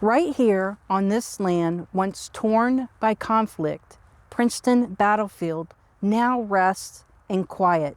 Right here on this land, once torn by conflict, Princeton Battlefield now rests in quiet.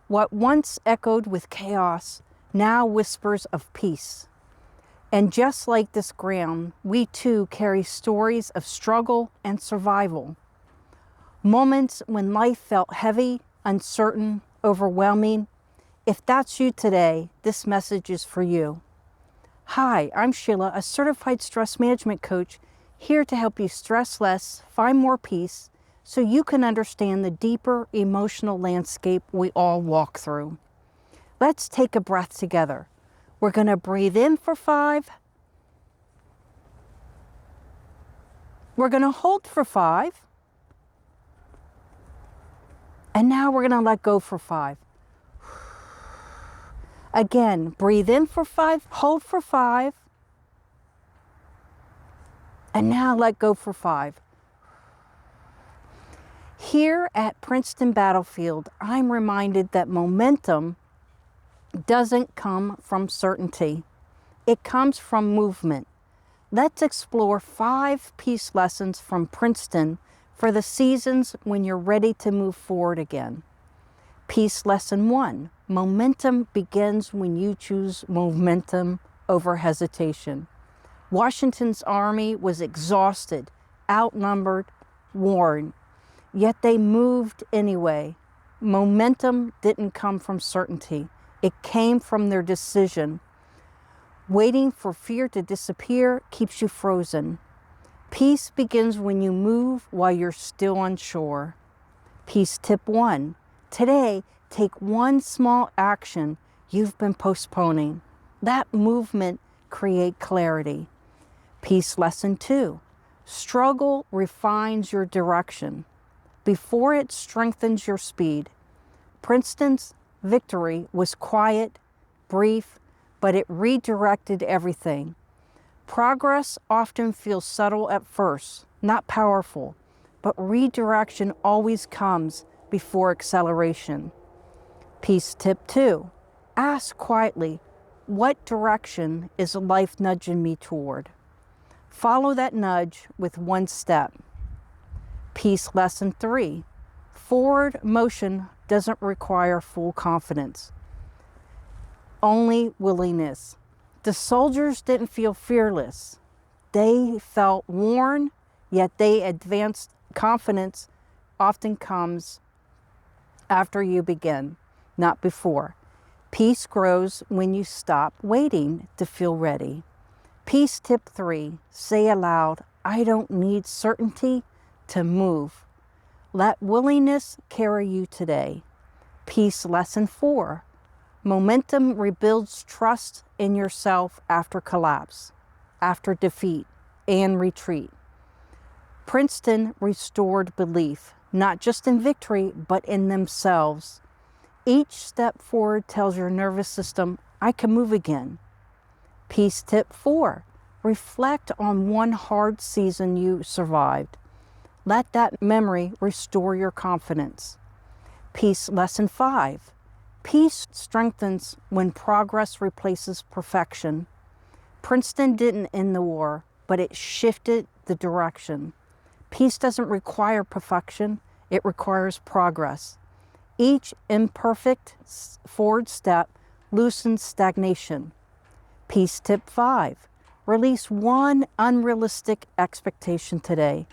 What once echoed with chaos now whispers of peace. And just like this ground, we too carry stories of struggle and survival. Moments when life felt heavy, uncertain, overwhelming. If that's you today, this message is for you. Hi, I'm Sheila, a certified stress management coach, here to help you stress less, find more peace, so you can understand the deeper emotional landscape we all walk through. Let's take a breath together. We're going to breathe in for 5. We're going to hold for 5. And now we're going to let go for 5. Again, breathe in for 5, hold for 5. And now let go for 5. Here at Princeton Battlefield, I'm reminded that momentum doesn't come from certainty. It comes from movement. Let's explore 5 peace lessons from Princeton for the seasons when you're ready to move forward again. Peace lesson 1, momentum begins when you choose momentum over hesitation. Washington's army was exhausted, outnumbered, worn, yet they moved anyway. Momentum didn't come from certainty. It came from their decision. Waiting for fear to disappear keeps you frozen. Peace begins when you move while you're still unsure. Peace tip 1. Today, take one small action you've been postponing. That movement creates clarity. Peace lesson 2. Struggle refines your direction before it strengthens your speed. Princeton's victory was quiet, brief, but it redirected everything. Progress often feels subtle at first, not powerful, but redirection always comes before acceleration. Peace tip 2. Ask quietly, what direction is life nudging me toward? Follow that nudge with one step. Peace lesson 3. Forward motion doesn't require full confidence, only willingness. The soldiers didn't feel fearless. They felt worn, yet they advanced. Confidence often comes after you begin, not before. Peace grows when you stop waiting to feel ready. Peace tip 3, say aloud, I don't need certainty to move. Let willingness carry you today. Peace lesson 4, momentum rebuilds trust in yourself after collapse, after defeat and retreat. Princeton restored belief, not just in victory, but in themselves. Each step forward tells your nervous system, I can move again. Peace tip 4, reflect on one hard season you survived. Let that memory restore your confidence. Peace lesson 5, peace strengthens when progress replaces perfection. Princeton didn't end the war, but it shifted the direction. Peace doesn't require perfection, it requires progress. Each imperfect forward step loosens stagnation. Peace tip 5, release one unrealistic expectation today.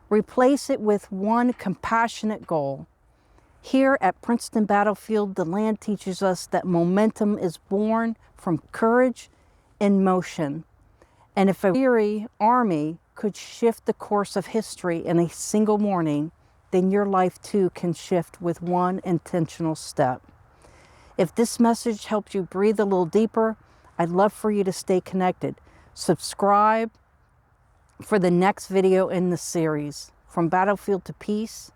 Replace it with one compassionate goal. Here at Princeton Battlefield, the land teaches us that momentum is born from courage in motion. And if a weary army could shift the course of history in a single morning, then your life too can shift with one intentional step. If this message helped you breathe a little deeper, I'd love for you to stay connected. Subscribe for the next video in the series, From Battlefield to Peace,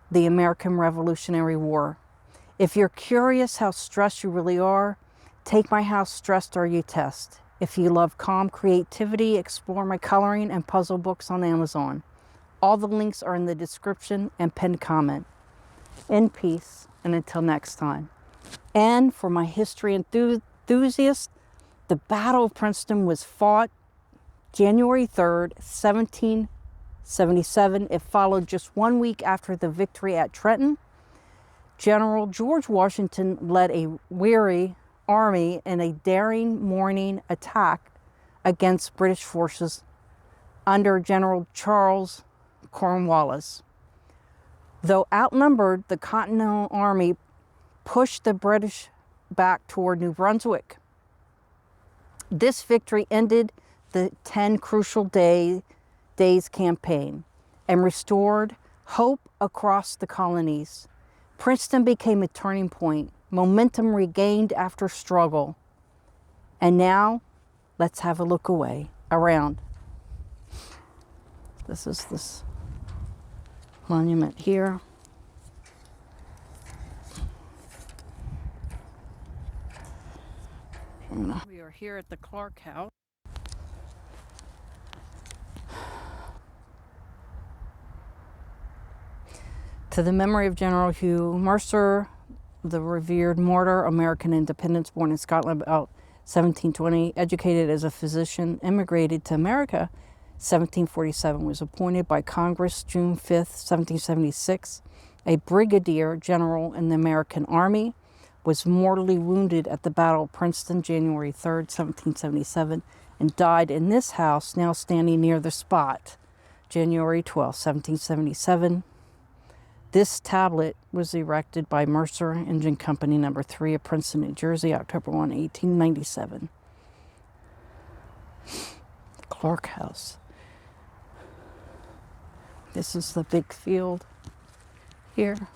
the American Revolutionary War. If you're curious how stressed you really are, take my How Stressed Are You test. If you love calm creativity, explore my coloring and puzzle books on Amazon. All the links are in the description and pinned comment. In peace, and until next time. And for my history enthusiasts, the Battle of Princeton was fought January 3rd, 1777. It followed just 1 week after the victory at Trenton. General George Washington led a weary army in a daring morning attack against British forces under General Charles Cornwallis. Though outnumbered, the Continental Army pushed the British back toward New Brunswick. This victory ended the 10 crucial days campaign and restored hope across the colonies. Princeton became a turning point, momentum regained after struggle. And now, let's have a look around. This is this monument here. We are here at the Clark House. To the memory of General Hugh Mercer, the revered martyr, American independence, born in Scotland about 1720, educated as a physician, immigrated to America 1747, was appointed by Congress June 5th, 1776, a brigadier general in the American Army, was mortally wounded at the Battle of Princeton January 3rd, 1777, and died in this house now standing near the spot January 12th, 1777. This tablet was erected by Mercer Engine Company No. 3 of Princeton, New Jersey, October 1, 1897. Clark House. This is the big field here.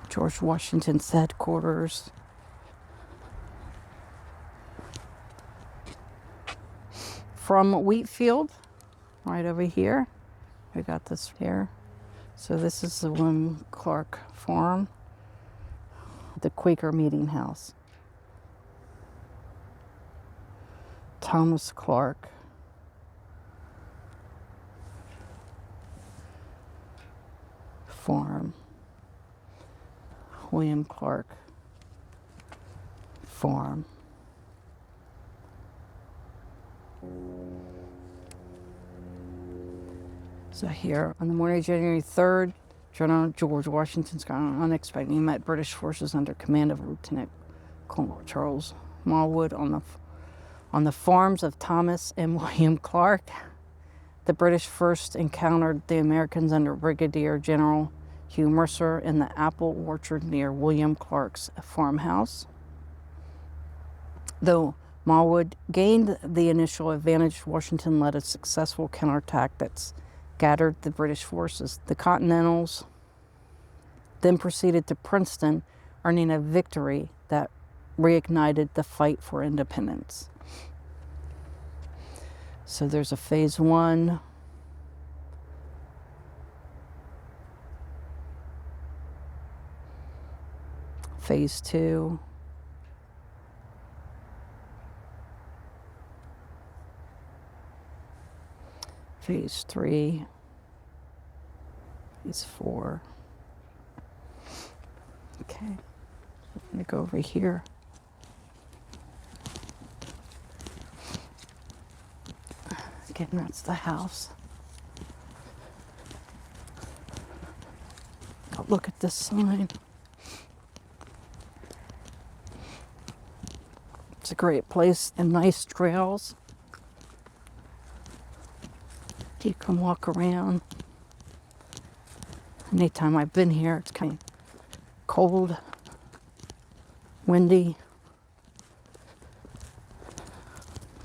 George Washington's headquarters. From Wheatfield, right over here, we got this here. So this is the William Clark Farm, the Quaker Meeting House. Thomas Clark. Farm. William Clark Farm. So here, on the morning of January 3rd, General George Washington's gone unexpectedly met British forces under command of Lieutenant Colonel Charles Marwood on the farms of Thomas and William Clark. The British first encountered the Americans under Brigadier General Hugh Mercer in the apple orchard near William Clark's farmhouse. Though Marwood gained the initial advantage, Washington led a successful counterattack that scattered the British forces. The Continentals then proceeded to Princeton, earning a victory that reignited the fight for independence. So there's a phase 1. Phase 2. Phase 3. Phase 4. Okay, I'm gonna go over here. Again, that's the house. Go look at this sign. It's a great place and nice trails. You can walk around. Anytime I've been here, it's kind of cold, windy.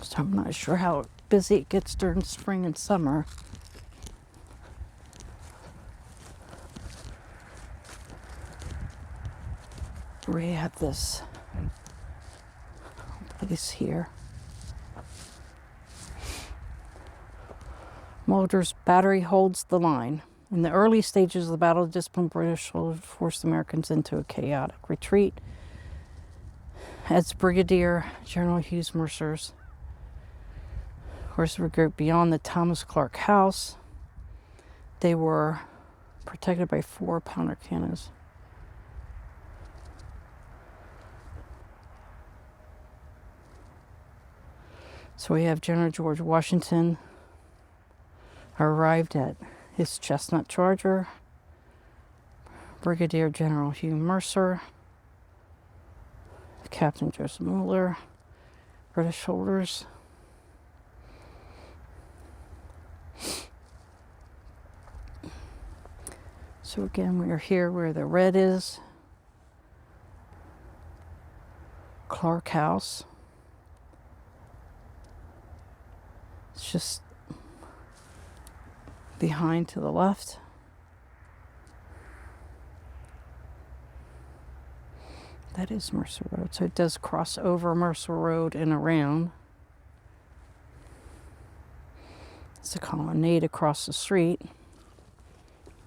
So I'm not sure how busy it gets during spring and summer. We have this place here. Mulder's battery holds the line. In the early stages of the battle, disciplined British soldiers forced the Americans into a chaotic retreat. As Brigadier General Hugh Mercer's forces were grouped beyond the Thomas Clark House, they were protected by 4-pounder cannons. So we have General George Washington arrived at his Chestnut Charger, Brigadier General Hugh Mercer, Captain Joseph Mueller, British soldiers. So again, we are here where the red is. Clark House. It's just behind to the left. That is Mercer Road. So it does cross over Mercer Road and around. It's a colonnade across the street.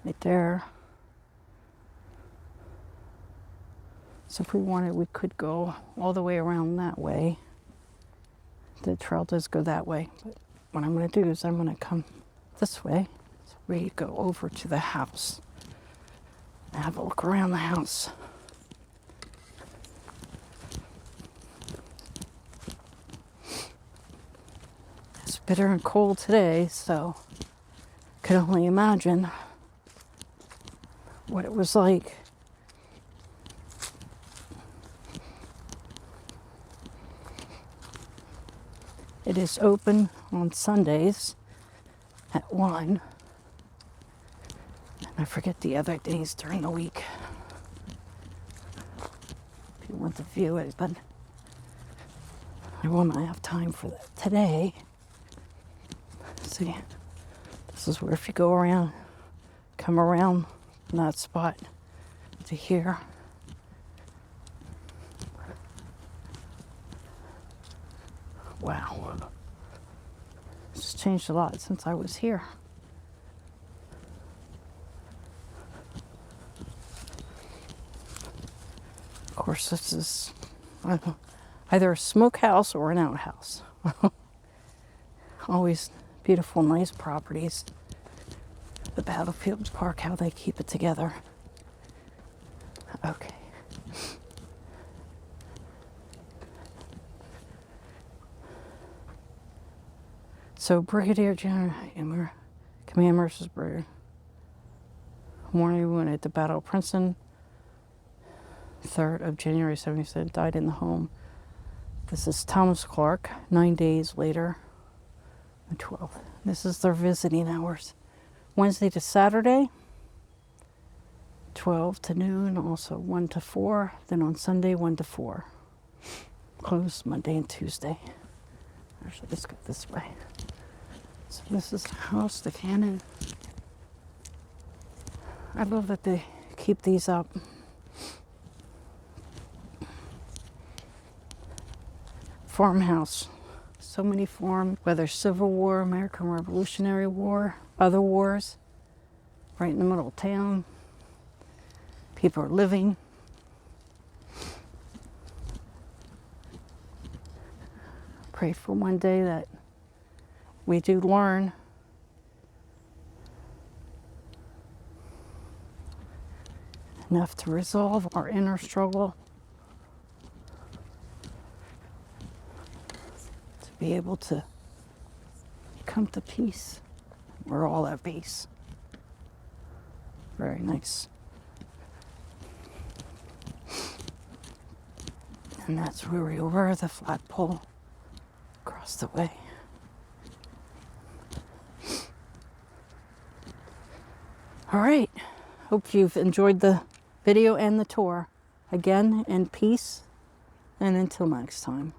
Right there. So if we wanted, we could go all the way around that way. The trail does go that way. But what I'm going to do is I'm going to come this way. So we go over to the house and have a look around the house. It's bitter and cold today, so I can only imagine what it was like. It is open on Sundays at 1. And I forget the other days during the week. If you want to view it, but I will not have time for that today. See, this is where if you go around, come around that spot to here. Wow. It's changed a lot since I was here. Of course, this is either a smokehouse or an outhouse. Always beautiful, nice properties. The Battlefield Park, how they keep it together. Okay. So Brigadier General Command Mercer's Brigade. Morning we went at the Battle of Princeton. 3rd of January 77, died in the home. This is Thomas Clark, 9 days later, the 12th. This is their visiting hours. Wednesday to Saturday, 12 to noon, also 1 to 4. Then on Sunday, 1 to 4. Closed Monday and Tuesday. Actually, let's go this way. So this is the house, the cannon. I love that they keep these up. Farmhouse. So many farms, whether Civil War, American Revolutionary War, other wars, right in the middle of town. People are living. Pray for one day that we do learn enough to resolve our inner struggle, to be able to come to peace. We're all at peace. Very nice. And that's where we were, the flagpole across the way. All right, hope you've enjoyed the video and the tour. Again, in peace, and until next time.